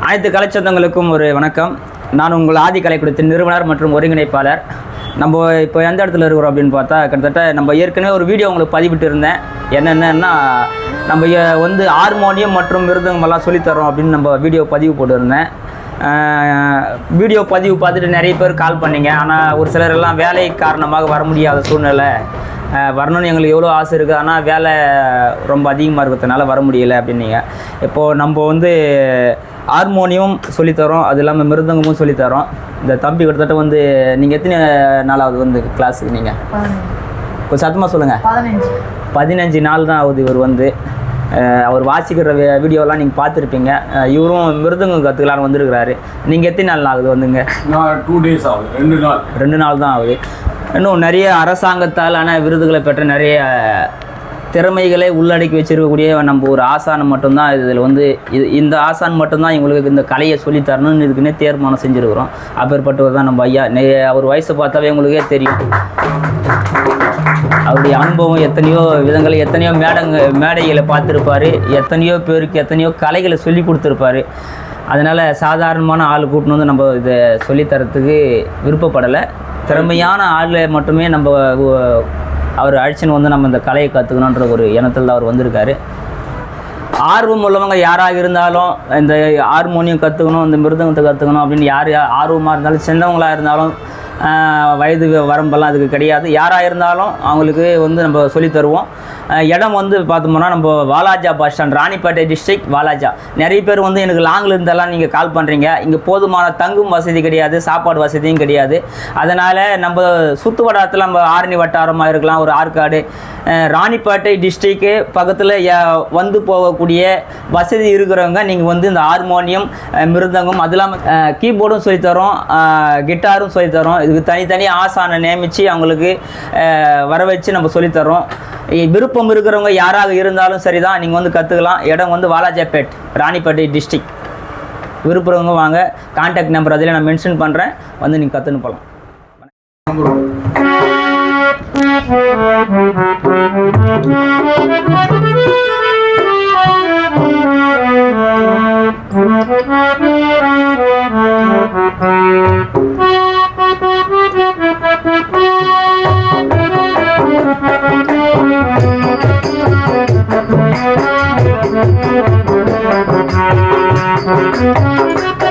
அனைத்து கலைச்சொந்தங்களுக்கும் ஒரு வணக்கம். நான் உங்கள் ஆதி கலைக்கூடத்தின் நிறுவனர் மற்றும் ஒருங்கிணைப்பாளர். நம்ம இப்போ எந்த இடத்துல இருக்கிறோம் அப்படின்னு பார்த்தா, கிட்டத்தட்ட நம்ம ஏற்கனவே ஒரு வீடியோ உங்களுக்கு பதிவிட்டு இருந்தேன். என்னென்னா, நம்ம வந்து ஹார்மோனியம் மற்றும் மிருதங்கமெல்லாம் சொல்லித்தரோம் அப்படின்னு நம்ம வீடியோ பதிவு போட்டுருந்தேன். வீடியோ பதிவு பார்த்துட்டு நிறைய பேர் கால் பண்ணிங்க. ஆனால் ஒரு சிலர் எல்லாம் வேலை காரணமாக வர முடியாத சூழ்நிலை. வரணும்னு எங்களுக்கு எவ்வளோ ஆசை இருக்குது, ஆனால் வேலை ரொம்ப அதிகமாக இருக்கிறதுனால வர முடியலை அப்படின்னீங்க. இப்போது நம்ம வந்து ஹார்மோனியம் சொல்லித்தரோம், அது இல்லாமல் மிருதங்கமும் சொல்லித்தரோம். இந்த தம்பி கிட்டத்தட்ட வந்து நீங்கள் எத்தனை நாளாவது வந்து கிளாஸுக்கு? நீங்கள் கொஞ்சம் சத்தமாக சொல்லுங்கள். 15 நாள் தான் ஆகுது இவர் வந்து. அவர் வாசிக்கிற வீடியோலாம் நீங்கள் பார்த்துருப்பீங்க. இவரும் மிருதங்கம் கற்றுக்கலான்னு வந்திருக்கிறாரு. நீங்கள் எத்தனை நாள் ஆகுது வந்துங்க? 2 days ஆகுது. 2 நாள் தான் ஆகுது. இன்னும் நிறைய அரசாங்கத்தாலான விருதுகளை பெற்ற நிறைய திறமைகளை உள்ளடக்கி வச்சிருக்கக்கூடிய நம்ம ஒரு ஆசான் மட்டும்தான் இதில் வந்து இந்த ஆசான் மட்டும்தான் எங்களுக்கு இந்த கலையை சொல்லித்தரணும்னு இதுக்குன்னே தீர்மானம் செஞ்சுருக்கிறோம். அப்பேற்பட்டவர் தான் நம்ம ஐயா. அவர் வயசை பார்த்தாவே உங்களுக்கே தெரியும். அவருடைய அனுபவம் எத்தனையோ விதங்களை, எத்தனையோ மேடைகளை பார்த்துருப்பார். எத்தனையோ பேருக்கு எத்தனையோ கலைகளை சொல்லி கொடுத்துருப்பார். அதனால் சாதாரணமான ஆள் கூட்டின்னு வந்து நம்ம இதை சொல்லித்தரத்துக்கு விருப்பப்படலை. திறமையான ஆளை மட்டுமே நம்ம அவர் அழைச்சின்னு வந்து நம்ம இந்த கலையை கற்றுக்கணுன்ற ஒரு எண்ணத்தில் தான் அவர் வந்திருக்காரு. ஆர்வம் உள்ளவங்க யாராக இருந்தாலும் இந்த ஹார்மோனியம் கற்றுக்கணும், இந்த மிருதங்கத்தை கற்றுக்கணும் அப்படின்னு யார் ஆர்வமாக இருந்தாலும், சின்னவங்களாக இருந்தாலும், வயது வரம்பெல்லாம் அதுக்கு கிடையாது. யாராக இருந்தாலும் அவங்களுக்கு வந்து நம்ம சொல்லித்தருவோம். இடம் வந்து பார்த்தோம்னா நம்ம Walajah bus stand, Ranipet district Walajah. நிறைய பேர் வந்து எனக்கு லாங்கில் இருந்தெல்லாம் நீங்கள் கால் பண்ணுறீங்க. இங்கே போதுமான தங்கும் வசதி கிடையாது, சாப்பாடு வசதியும் கிடையாது. அதனால் நம்ம சுற்று வட்டாரத்தில் நம்ம ஆரணி வட்டாரமாக இருக்கலாம், ஒரு ஆற்காடு, ராணிப்பேட்டை டிஸ்ட்ரிக்கு பக்கத்தில் வந்து போகக்கூடிய வசதி இருக்கிறவங்க நீங்கள் வந்து இந்த ஹார்மோனியம், மிருதங்கம், அது இல்லாமல் கீபோர்டும் சொல்லித்தரோம், கிட்டாரும் சொல்லித்தரோம். இதுக்கு தனித்தனி ஆசானை நியமித்து அவங்களுக்கு வர வச்சு நம்ம சொல்லித்தரோம். விருப்பம் இருக்கிறவங்க யாராக இருந்தாலும் சரி தான், நீங்கள் வந்து கற்றுக்கலாம். இடம் வந்து வாலாஜாபேட், ராணிப்பேட்டை டிஸ்ட்ரிக்ட். விருப்பவங்க வாங்க. கான்டாக்ட் நம்பர் அதில் நான் மென்ஷன் பண்ணுறேன், வந்து நீங்கள் கற்றுன்னு போகலாம். Thank you.